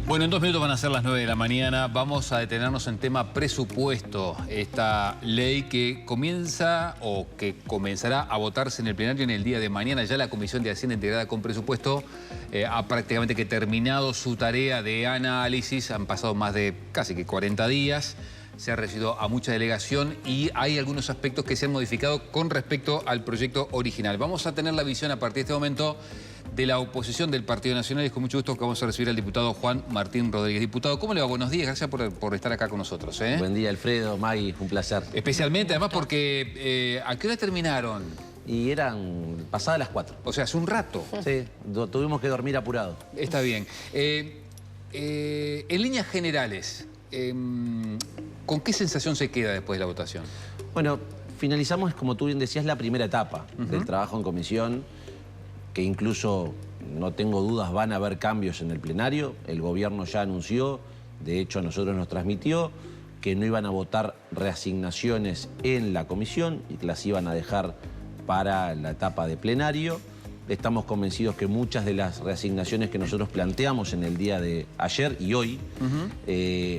Bueno, en 2 minutos van a ser las 9 de la mañana. Vamos a detenernos en tema presupuesto. Esta ley que comienza o que comenzará a votarse en el plenario en el día de mañana. Ya la Comisión de Hacienda integrada con presupuesto ha prácticamente que terminado su tarea de análisis. Han pasado más de casi que 40 días. Se ha recibido a mucha delegación y hay algunos aspectos que se han modificado con respecto al proyecto original. Vamos a tener la visión a partir de este momento de la oposición del Partido Nacional. Es con mucho gusto que vamos a recibir al diputado Juan Martín Rodríguez. Diputado, ¿cómo le va? Buenos días, gracias por estar acá con nosotros. Buen día, Alfredo, Maggie, un placer. Especialmente, además, porque ¿a qué hora terminaron? Y eran pasadas las 4. O sea, hace un rato. Sí, tuvimos que dormir apurado. Está bien. En líneas generales, ¿con qué sensación se queda después de la votación? Bueno, finalizamos, como tú bien decías, la primera etapa del trabajo en comisión, que incluso, no tengo dudas, van a haber cambios en el plenario. El gobierno ya anunció, de hecho a nosotros nos transmitió, que no iban a votar reasignaciones en la comisión y que las iban a dejar para la etapa de plenario. Estamos convencidos que muchas de las reasignaciones que nosotros planteamos en el día de ayer y hoy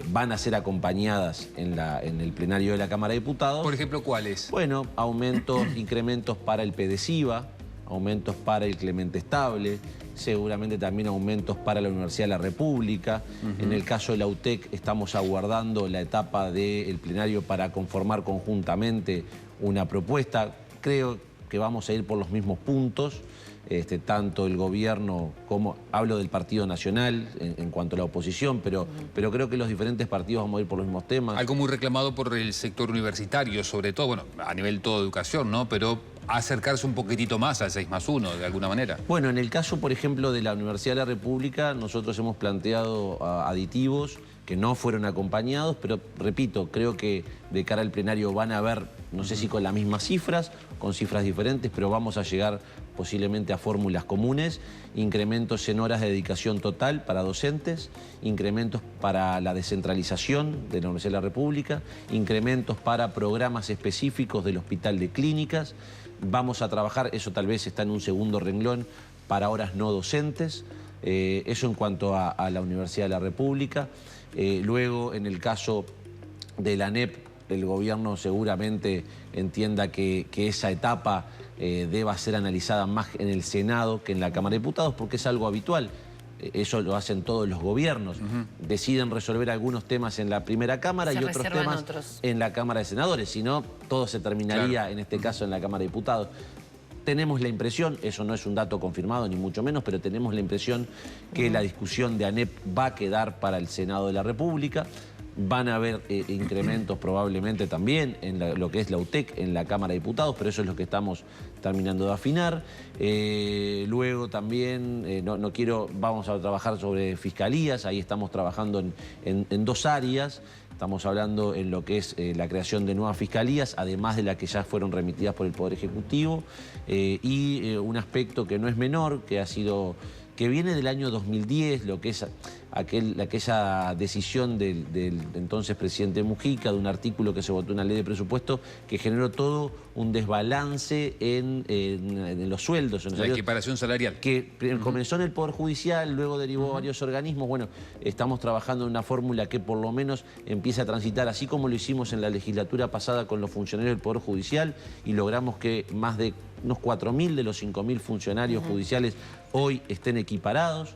van a ser acompañadas en el plenario de la Cámara de Diputados. Por ejemplo, ¿cuáles? Bueno, aumentos, incrementos para el PDCIVA, aumentos para el Clemente Estable, seguramente también aumentos para la Universidad de la República. En el caso de la UTEC estamos aguardando la etapa del plenario para conformar conjuntamente una propuesta. Creo que vamos a ir por los mismos puntos, tanto el gobierno como, hablo del Partido Nacional en cuanto a la oposición, pero creo que los diferentes partidos vamos a ir por los mismos temas. Algo muy reclamado por el sector universitario, sobre todo, bueno, a nivel todo educación, ¿no? Pero acercarse un poquitito más al 6+1, de alguna manera. Bueno, en el caso, por ejemplo, de la Universidad de la República, nosotros hemos planteado aditivos que no fueron acompañados, pero repito, creo que de cara al plenario van a haber, no sé si con las mismas cifras, con cifras diferentes, pero vamos a llegar posiblemente a fórmulas comunes, incrementos en horas de dedicación total para docentes, incrementos para la descentralización de la Universidad de la República, incrementos para programas específicos del Hospital de Clínicas. Vamos a trabajar, eso tal vez está en un segundo renglón, para horas no docentes, eso en cuanto a la Universidad de la República. Luego, en el caso de la ANEP, el gobierno seguramente entienda que esa etapa deba ser analizada más en el Senado que en la Cámara de Diputados, porque es algo habitual. Eso lo hacen todos los gobiernos. Deciden resolver algunos temas en la primera Cámara y otros temas en la Cámara de Senadores. Si no, todo se terminaría, en este caso, en la Cámara de Diputados. Tenemos la impresión, eso no es un dato confirmado ni mucho menos, pero tenemos la impresión que la discusión de ANEP va a quedar para el Senado de la República. Van a haber incrementos probablemente también en lo que es la UTEC en la Cámara de Diputados, pero eso es lo que estamos terminando de afinar. Luego también, vamos a trabajar sobre fiscalías, ahí estamos trabajando en dos áreas. Estamos hablando en lo que es la creación de nuevas fiscalías, además de las que ya fueron remitidas por el Poder Ejecutivo, y un aspecto que no es menor, que viene del año 2010, lo que es aquella decisión del entonces presidente Mujica, de un artículo que se votó en la ley de presupuesto, que generó todo un desbalance en los sueldos. En la equiparación salarial. Que comenzó en el Poder Judicial, luego derivó a varios organismos. Bueno, estamos trabajando en una fórmula que por lo menos empiece a transitar, así como lo hicimos en la legislatura pasada con los funcionarios del Poder Judicial, y logramos que más de unos 4.000 de los 5.000 funcionarios judiciales hoy estén equiparados.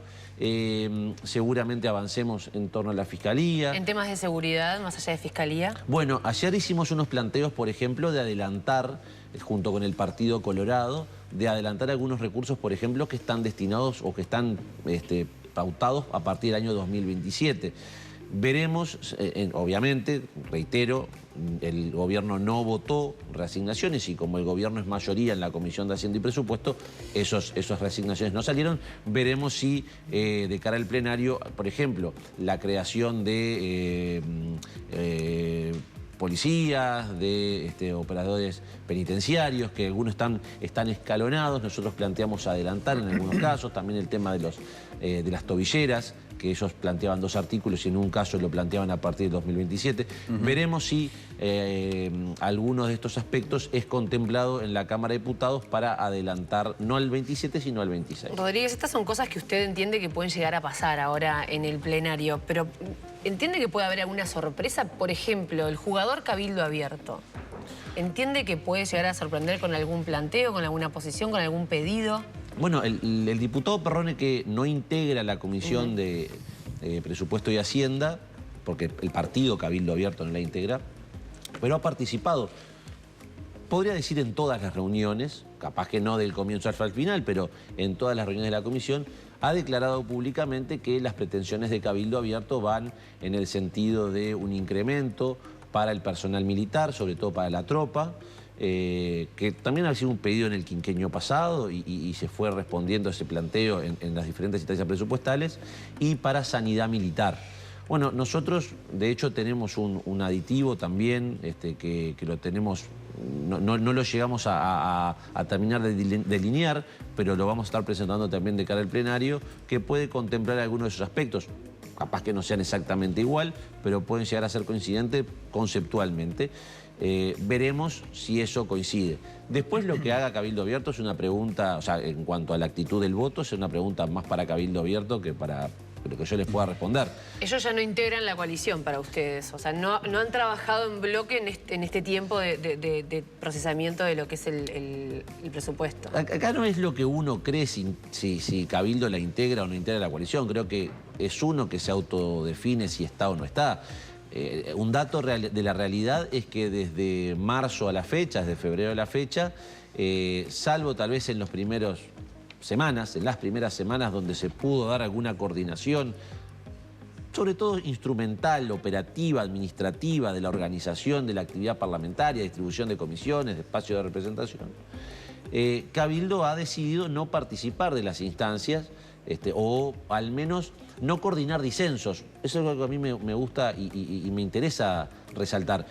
Seguramente avancemos en torno a la Fiscalía. ¿En temas de seguridad, más allá de Fiscalía? Bueno, ayer hicimos unos planteos, por ejemplo, de adelantar, junto con el Partido Colorado, de adelantar algunos recursos, por ejemplo, que están destinados o que están pautados a partir del año 2027. Veremos, obviamente, reitero, el gobierno no votó reasignaciones y como el gobierno es mayoría en la Comisión de Hacienda y Presupuesto, esas reasignaciones no salieron. Veremos si de cara al plenario, por ejemplo, la creación de policías, de operadores penitenciarios, que algunos están escalonados. Nosotros planteamos adelantar en algunos casos, también el tema de las tobilleras, que ellos planteaban 2 artículos y en un caso lo planteaban a partir del 2027. Veremos si alguno de estos aspectos es contemplado en la Cámara de Diputados para adelantar no al 27 sino al 26. Rodríguez, estas son cosas que usted entiende que pueden llegar a pasar ahora en el plenario, pero ¿entiende que puede haber alguna sorpresa? Por ejemplo, el jugador Cabildo Abierto. ¿Entiende que puede llegar a sorprender con algún planteo, con alguna posición, con algún pedido? Bueno, el diputado Perrone, que no integra la Comisión de Presupuesto y Hacienda, porque el partido Cabildo Abierto no la integra, pero ha participado, podría decir en todas las reuniones, capaz que no del comienzo hasta el final, pero en todas las reuniones de la comisión, ha declarado públicamente que las pretensiones de Cabildo Abierto van en el sentido de un incremento para el personal militar, sobre todo para la tropa, que también ha sido un pedido en el quinquenio pasado y se fue respondiendo a ese planteo en las diferentes instancias presupuestales, y para sanidad militar. Bueno, nosotros de hecho tenemos un aditivo también que lo tenemos, no lo llegamos a terminar de delinear, pero lo vamos a estar presentando también de cara al plenario, que puede contemplar algunos de esos aspectos. Capaz que no sean exactamente igual, pero pueden llegar a ser coincidentes conceptualmente. Veremos si eso coincide. Después lo que haga Cabildo Abierto es una pregunta, o sea, en cuanto a la actitud del voto, es una pregunta más para Cabildo Abierto que para lo que yo les pueda responder. Ellos ya no integran la coalición para ustedes, o sea, no han trabajado en bloque en este tiempo de procesamiento de lo que es el presupuesto. Acá no es lo que uno cree si Cabildo la integra o no integra la coalición, creo que es uno que se autodefine si está o no está. Un dato de la realidad es que desde marzo a la fecha, desde febrero a la fecha, salvo tal vez en las primeras semanas donde se pudo dar alguna coordinación, sobre todo instrumental, operativa, administrativa, de la organización de la actividad parlamentaria, distribución de comisiones, de espacios de representación, Cabildo ha decidido no participar de las instancias o al menos no coordinar disensos. Eso es algo que a mí me gusta y me interesa resaltar.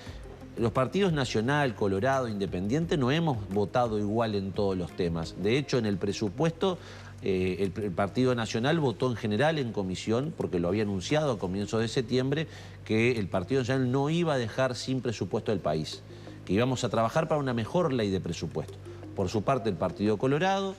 Los partidos Nacional, Colorado, Independiente no hemos votado igual en todos los temas. De hecho, en el presupuesto, el Partido Nacional votó en general en comisión, porque lo había anunciado a comienzos de septiembre, que el Partido Nacional no iba a dejar sin presupuesto el país, que íbamos a trabajar para una mejor ley de presupuesto. Por su parte, el Partido Colorado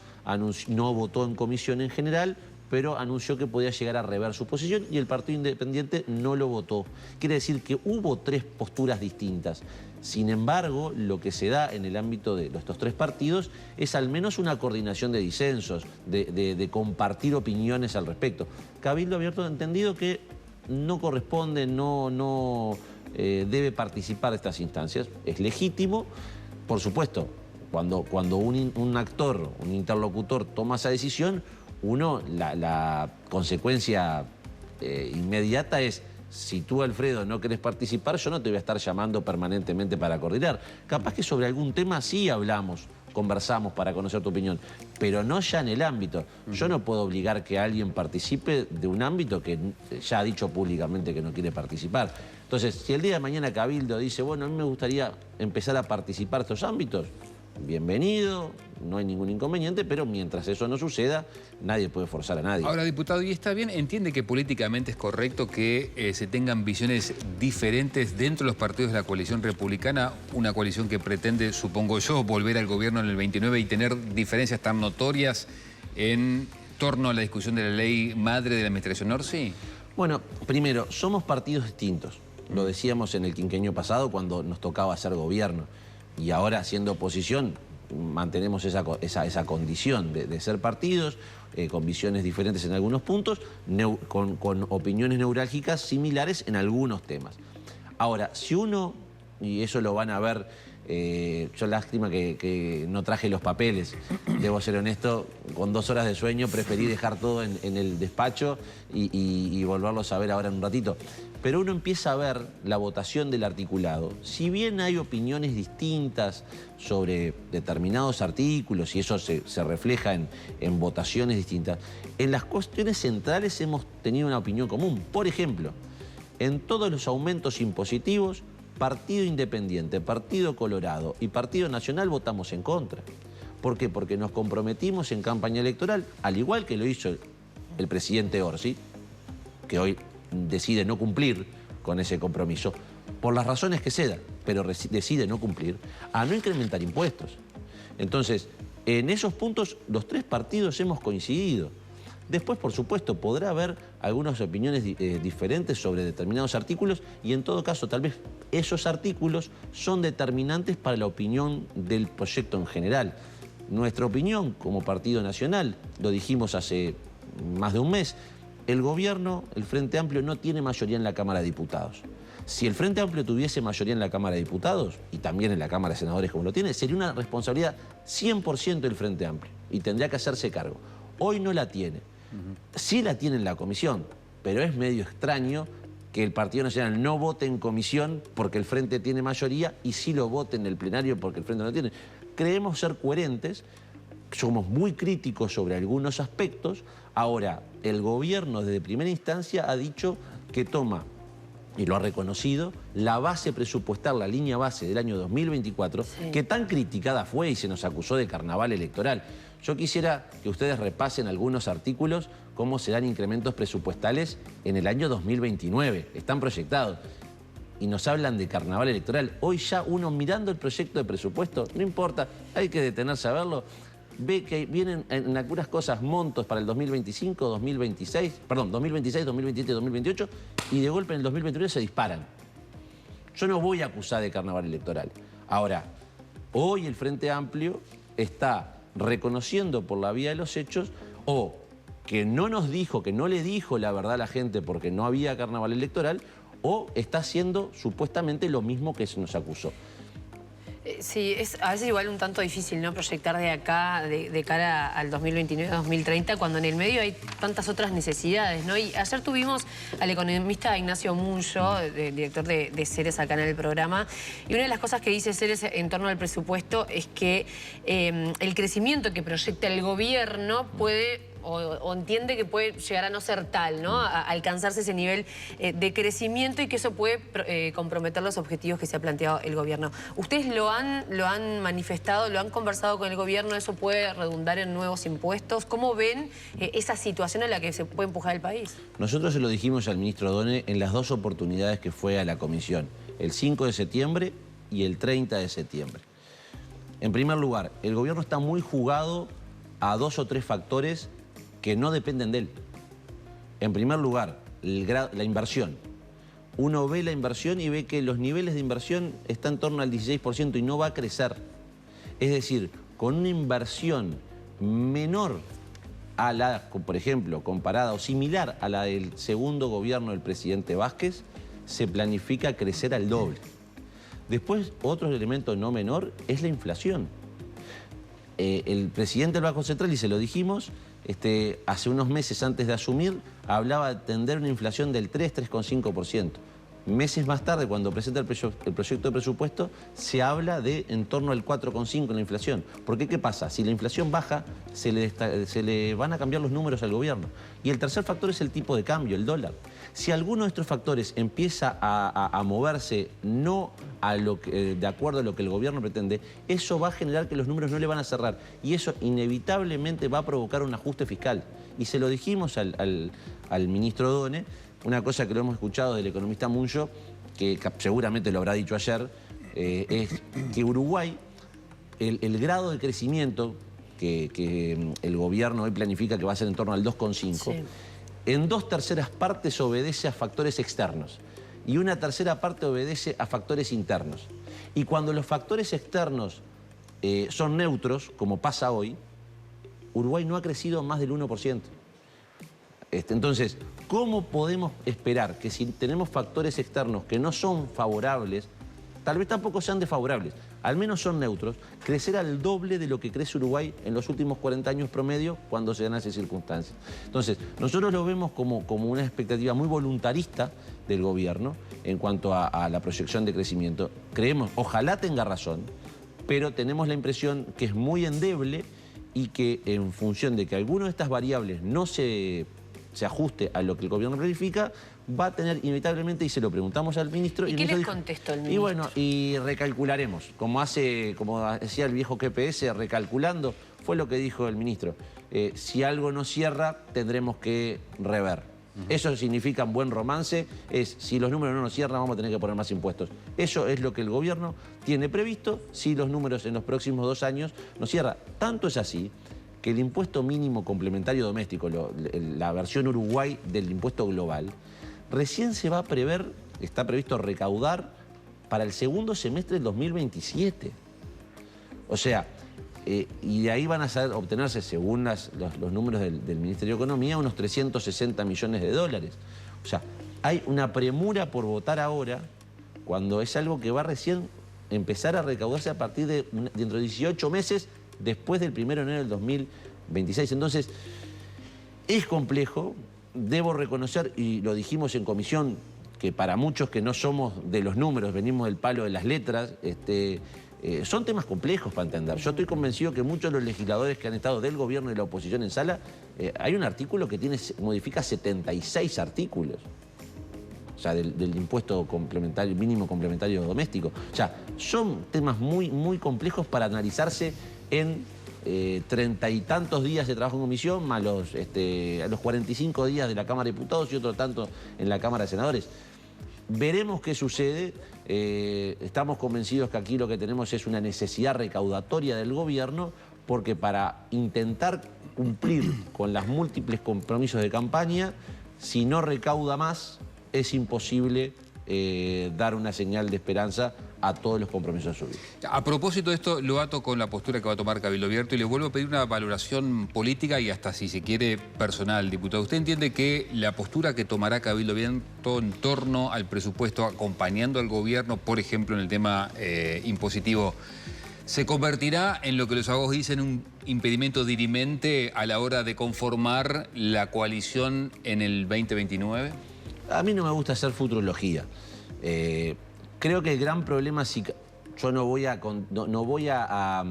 no votó en comisión en general, pero anunció que podía llegar a rever su posición, y el Partido Independiente no lo votó. Quiere decir que hubo 3 posturas distintas. Sin embargo, lo que se da en el ámbito de estos 3 partidos es al menos una coordinación de disensos, de compartir opiniones al respecto. Cabildo Abierto ha entendido que no corresponde, no debe participar de estas instancias. Es legítimo, por supuesto, cuando un actor, un interlocutor toma esa decisión, la consecuencia inmediata es: si tú, Alfredo, no querés participar, yo no te voy a estar llamando permanentemente para coordinar. Capaz que sobre algún tema sí hablamos, conversamos para conocer tu opinión, pero no ya en el ámbito. Yo no puedo obligar que alguien participe de un ámbito que ya ha dicho públicamente que no quiere participar. Entonces, si el día de mañana Cabildo dice, bueno, a mí me gustaría empezar a participar de estos ámbitos, bienvenido, no hay ningún inconveniente, pero mientras eso no suceda, nadie puede forzar a nadie. Ahora, diputado, ¿y está bien? ¿Entiende que políticamente es correcto que se tengan visiones diferentes dentro de los partidos de la coalición republicana? Una coalición que pretende, supongo yo, volver al gobierno en el 29 y tener diferencias tan notorias en torno a la discusión de la ley madre de la administración Orsi. Bueno, primero, somos partidos distintos. Lo decíamos en el quinquenio pasado cuando nos tocaba hacer gobierno. Y ahora, siendo oposición, mantenemos esa condición de ser partidos, con visiones diferentes en algunos puntos, con opiniones neurálgicas similares en algunos temas. Ahora, si uno, y eso lo van a ver, yo lástima que no traje los papeles, debo ser honesto, con 2 horas de sueño preferí dejar todo en el despacho y volverlos a ver ahora en un ratito. Pero uno empieza a ver la votación del articulado. Si bien hay opiniones distintas sobre determinados artículos y eso se refleja en votaciones distintas, en las cuestiones centrales hemos tenido una opinión común. Por ejemplo, en todos los aumentos impositivos, Partido Independiente, Partido Colorado y Partido Nacional votamos en contra. ¿Por qué? Porque nos comprometimos en campaña electoral, al igual que lo hizo el presidente Orsi, que hoy decide no cumplir con ese compromiso, por las razones que sea, pero decide no cumplir, a no incrementar impuestos. Entonces, en esos puntos los tres partidos hemos coincidido. Después, por supuesto, podrá haber algunas opiniones diferentes sobre determinados artículos y en todo caso, tal vez esos artículos son determinantes para la opinión del proyecto en general. Nuestra opinión como Partido Nacional, lo dijimos hace más de un mes, el gobierno, el Frente Amplio, no tiene mayoría en la Cámara de Diputados. Si el Frente Amplio tuviese mayoría en la Cámara de Diputados, y también en la Cámara de Senadores como lo tiene, sería una responsabilidad 100% del Frente Amplio y tendría que hacerse cargo. Hoy no la tiene. Sí la tiene en la comisión, pero es medio extraño que el Partido Nacional no vote en comisión porque el Frente tiene mayoría y sí lo vote en el plenario porque el Frente no tiene. Creemos ser coherentes, somos muy críticos sobre algunos aspectos. Ahora, el gobierno desde primera instancia ha dicho que toma, y lo ha reconocido, la base presupuestal, la línea base del año 2024, sí, que tan criticada fue y se nos acusó de carnaval electoral. Yo quisiera que ustedes repasen algunos artículos, cómo se dan incrementos presupuestales en el año 2029. Están proyectados. Y nos hablan de carnaval electoral. Hoy ya uno mirando el proyecto de presupuesto, no importa, hay que detenerse a verlo, ve que vienen en algunas cosas montos para el 2025, 2026, perdón, 2026, 2027, 2028, y de golpe en el 2029 se disparan. Yo no voy a acusar de carnaval electoral. Ahora, hoy el Frente Amplio está reconociendo por la vía de los hechos o que no nos dijo, que no le dijo la verdad a la gente porque no había carnaval electoral, o está haciendo supuestamente lo mismo que se nos acusó. Sí, es a veces igual un tanto difícil, ¿no?, proyectar de acá, de cara al 2029-2030, cuando en el medio hay tantas otras necesidades, ¿no? Y ayer tuvimos al economista Ignacio Munyo, director de Ceres, acá en el programa, y una de las cosas que dice Ceres en torno al presupuesto es que el crecimiento que proyecta el gobierno puede... O entiende que puede llegar a no ser tal, ¿no?, a alcanzarse ese nivel de crecimiento y que eso puede comprometer los objetivos que se ha planteado el gobierno. ¿Ustedes lo han manifestado, lo han conversado con el gobierno? ¿Eso puede redundar en nuevos impuestos? ¿Cómo ven esa situación en la que se puede empujar el país? Nosotros se lo dijimos al ministro Odone en las dos oportunidades que fue a la comisión, el 5 de septiembre y el 30 de septiembre. En primer lugar, el gobierno está muy jugado a 2 o 3 factores que no dependen de él. En primer lugar, la inversión. Uno ve la inversión y ve que los niveles de inversión están en torno al 16% y no va a crecer. Es decir, con una inversión menor a la, por ejemplo, comparada o similar a la del segundo gobierno del presidente Vázquez, se planifica crecer al doble. Después, otro elemento no menor es la inflación. El presidente del Banco Central, y se lo dijimos, hace unos meses antes de asumir, hablaba de tender una inflación del 3,5%. Meses más tarde, cuando presenta el proyecto de presupuesto, se habla de en torno al 4,5% en la inflación. Porque, ¿qué pasa? Si la inflación baja, se le van a cambiar los números al gobierno. Y el tercer factor es el tipo de cambio, el dólar. Si alguno de estos factores empieza a moverse no a de acuerdo a lo que el gobierno pretende, eso va a generar que los números no le van a cerrar. Y eso inevitablemente va a provocar un ajuste fiscal. Y se lo dijimos al ministro Odone. Una cosa que lo hemos escuchado del economista Munyo, que seguramente lo habrá dicho ayer, es que Uruguay, el grado de crecimiento que el gobierno hoy planifica que va a ser en torno al 2,5%, sí, en 2/3 partes obedece a factores externos y una tercera parte obedece a factores internos. Y cuando los factores externos son neutros, como pasa hoy, Uruguay no ha crecido más del 1%. Entonces, ¿cómo podemos esperar que si tenemos factores externos que no son favorables, tal vez tampoco sean desfavorables, al menos son neutros, crecer al doble de lo que crece Uruguay en los últimos 40 años promedio cuando se dan esas circunstancias? Entonces, nosotros lo vemos como una expectativa muy voluntarista del gobierno en cuanto a la proyección de crecimiento. Creemos, ojalá tenga razón, pero tenemos la impresión que es muy endeble y que en función de que alguna de estas variables no se ajuste a lo que el gobierno planifica, va a tener inevitablemente, y se lo preguntamos al ministro... ¿Y qué les contestó el ministro? Y bueno, y recalcularemos, como decía el viejo GPS, recalculando, fue lo que dijo el ministro. Si algo no cierra, tendremos que rever. Eso significa un buen romance, es si los números no nos cierran vamos a tener que poner más impuestos. Eso es lo que el gobierno tiene previsto si los números en los próximos 2 años nos cierran. Tanto es así que el impuesto mínimo complementario doméstico, la versión Uruguay del impuesto global, recién se va a prever, está previsto recaudar para el segundo semestre del 2027. O sea, y de ahí van a obtenerse, según los números del Ministerio de Economía, unos 360 millones de dólares. O sea, hay una premura por votar ahora, cuando es algo que va recién empezar a recaudarse a partir de dentro de 18 meses, después del 1 de enero del 2026. Entonces, es complejo, debo reconocer, y lo dijimos en comisión, que para muchos que no somos de los números, venimos del palo de las letras, son temas complejos para entender. Yo estoy convencido que muchos de los legisladores que han estado del gobierno y de la oposición en sala, hay un artículo que modifica 76 artículos. O sea, del impuesto complementario, mínimo complementario doméstico. O sea, son temas muy, muy complejos para analizarse en 30 y tantos días de trabajo en comisión, más a los 45 días de la Cámara de Diputados y otro tanto en la Cámara de Senadores. Veremos qué sucede. Estamos convencidos que aquí lo que tenemos es una necesidad recaudatoria del gobierno, porque para intentar cumplir con los múltiples compromisos de campaña, si no recauda más, es imposible dar una señal de esperanza a todos los compromisos asumidos. A propósito de esto, lo ato con la postura que va a tomar Cabildo Abierto y le vuelvo a pedir una valoración política y hasta, si se quiere, personal, diputado. ¿Usted entiende que la postura que tomará Cabildo Abierto en torno al presupuesto, acompañando al gobierno, por ejemplo, en el tema impositivo, se convertirá en lo que los abogados dicen un impedimento dirimente a la hora de conformar la coalición en el 2029? A mí no me gusta hacer futurología. Creo que el gran problema, yo no voy a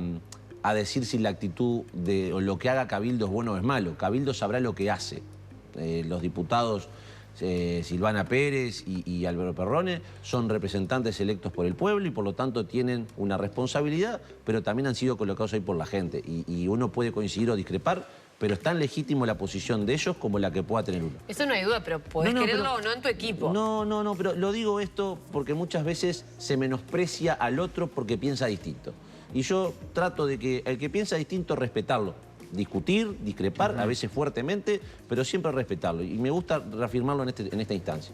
decir si la actitud o lo que haga Cabildo es bueno o es malo. Cabildo sabrá lo que hace. Los diputados Silvana Pérez y Álvaro Perrone son representantes electos por el pueblo y por lo tanto tienen una responsabilidad, pero también han sido colocados ahí por la gente. Y uno puede coincidir o discrepar, pero es tan legítimo la posición de ellos como la que pueda tener uno. Eso no hay duda, pero podés quererlo o no en tu equipo. No, pero lo digo esto porque muchas veces se menosprecia al otro porque piensa distinto. Y yo trato de que el que piensa distinto, respetarlo. Discutir, discrepar, a veces fuertemente, pero siempre respetarlo. Y me gusta reafirmarlo en esta instancia.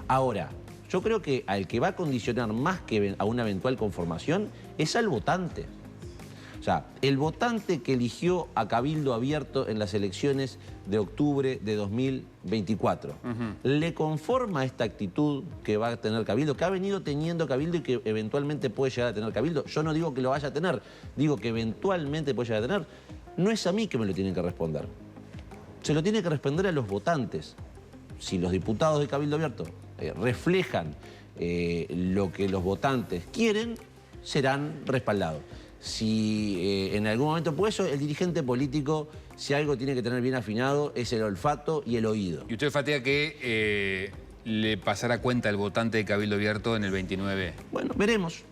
Ahora, yo creo que al que va a condicionar más que a una eventual conformación es al votante. O sea, el votante que eligió a Cabildo Abierto en las elecciones de octubre de 2024, ¿le conforma esta actitud que va a tener Cabildo, que ha venido teniendo Cabildo y que eventualmente puede llegar a tener Cabildo? Yo no digo que lo vaya a tener, digo que eventualmente puede llegar a tener. No es a mí que me lo tienen que responder. Se lo tiene que responder a los votantes. Si los diputados de Cabildo Abierto reflejan lo que los votantes quieren, serán respaldados. Si en algún momento, por eso el dirigente político, si algo tiene que tener bien afinado, es el olfato y el oído. ¿Y usted fatea que le pasará cuenta el votante de Cabildo Abierto en el 29? Bueno, veremos.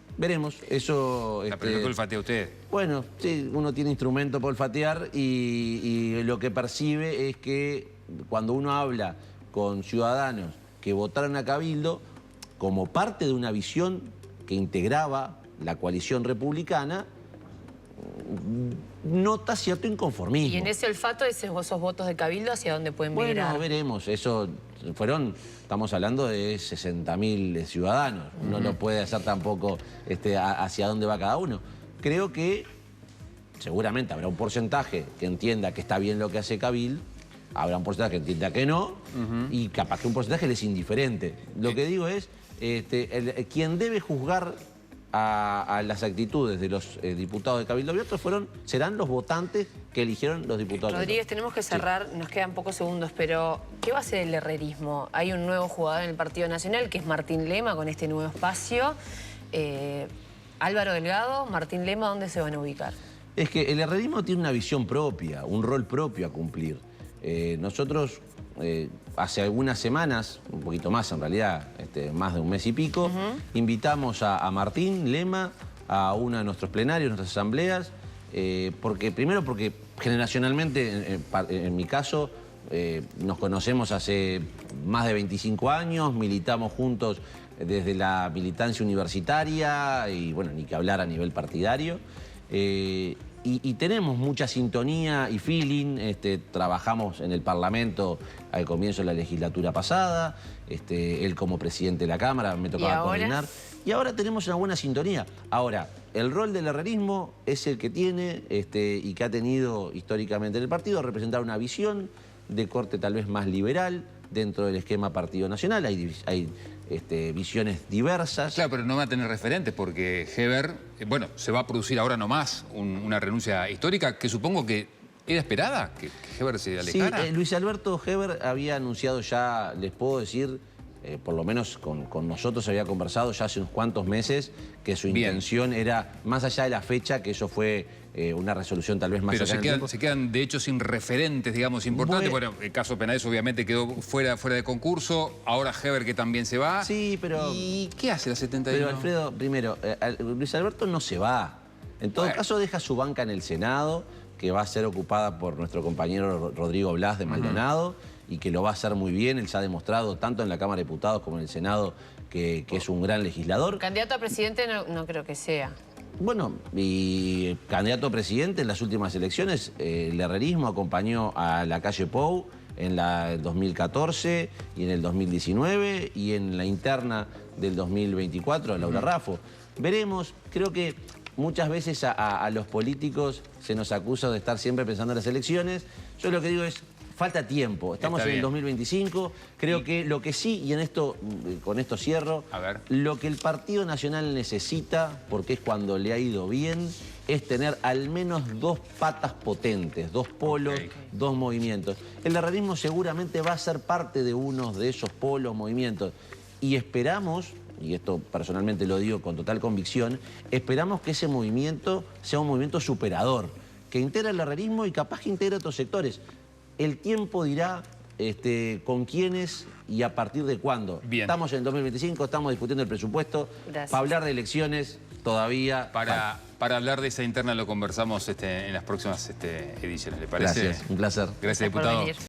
Eso... ¿Pero qué olfatea usted? Bueno, sí, uno tiene instrumento para olfatear y lo que percibe es que cuando uno habla con ciudadanos que votaron a Cabildo, como parte de una visión que integraba la coalición republicana, nota cierto inconformismo. Y en ese olfato, esos votos de Cabildo, ¿hacia dónde pueden migrar? Bueno, veremos. Eso estamos hablando de 60.000 ciudadanos. Uno no puede hacer tampoco hacia dónde va cada uno. Creo que seguramente habrá un porcentaje que entienda que está bien lo que hace Cabildo, habrá un porcentaje que entienda que no, y capaz que un porcentaje le es indiferente. Lo que digo es, quien debe juzgar a las actitudes de los diputados de Cabildo Abierto serán los votantes que eligieron los diputados. Rodríguez, tenemos que cerrar, nos quedan pocos segundos, pero ¿qué va a hacer el herrerismo? Hay un nuevo jugador en el Partido Nacional, que es Martín Lema, con este nuevo espacio. Álvaro Delgado, Martín Lema, ¿dónde se van a ubicar? Es que el herrerismo tiene una visión propia, un rol propio a cumplir. Nosotros hace algunas semanas, un poquito más en realidad, más de un mes y pico, invitamos a Martín Lema a uno de nuestros plenarios, nuestras asambleas, primero porque generacionalmente, en mi caso, nos conocemos hace más de 25 años, militamos juntos desde la militancia universitaria y, bueno, ni que hablar a nivel partidario. Y tenemos mucha sintonía y feeling. Trabajamos en el Parlamento al comienzo de la legislatura pasada, él como presidente de la Cámara, me tocaba coordinar. Y ahora tenemos una buena sintonía. Ahora, el rol del herrerismo es el que tiene y que ha tenido históricamente en el partido, representar una visión de corte tal vez más liberal dentro del esquema Partido Nacional. Hay visiones diversas. Claro, pero no va a tener referentes porque Heber, bueno, se va a producir ahora nomás una renuncia histórica que supongo que era esperada, que Heber se alejara. Sí, Luis Alberto Heber había anunciado ya, les puedo decir, por lo menos con nosotros había conversado ya hace unos cuantos meses que su intención era, más allá de la fecha, que eso fue una resolución tal vez más cercana. Pero se quedan de hecho sin referentes, digamos, importantes. Bueno, el caso Penaes obviamente quedó fuera de concurso. Ahora Heber que también se va. Sí, pero... ¿Y qué hace la 71? Pero Alfredo, primero, Luis Alberto no se va. En todo caso deja su banca en el Senado, que va a ser ocupada por nuestro compañero Rodrigo Blas de Maldonado, y que lo va a hacer muy bien. Él se ha demostrado tanto en la Cámara de Diputados como en el Senado que es un gran legislador. Candidato a presidente no creo que sea. Bueno, y candidato a presidente en las últimas elecciones, el herrerismo acompañó a Lacalle Pou en el 2014 y en el 2019 y en la interna del 2024 a Laura Raffo. Veremos, creo que muchas veces a los políticos se nos acusa de estar siempre pensando en las elecciones. Yo lo que digo es, falta tiempo. Estamos en el 2025. Creo que lo que sí, y con esto cierro, lo que el Partido Nacional necesita, porque es cuando le ha ido bien, es tener al menos dos patas potentes, dos polos, dos movimientos. El herrerismo seguramente va a ser parte de uno de esos polos, movimientos. Y esperamos, y esto personalmente lo digo con total convicción, esperamos que ese movimiento sea un movimiento superador, que integre el herrerismo y capaz que integre otros sectores. El tiempo dirá con quiénes y a partir de cuándo. Bien. Estamos en el 2025, estamos discutiendo el presupuesto. Gracias. Para hablar de elecciones todavía... Para hablar de esa interna lo conversamos en las próximas ediciones, ¿le parece? Gracias, un placer. Gracias, diputado.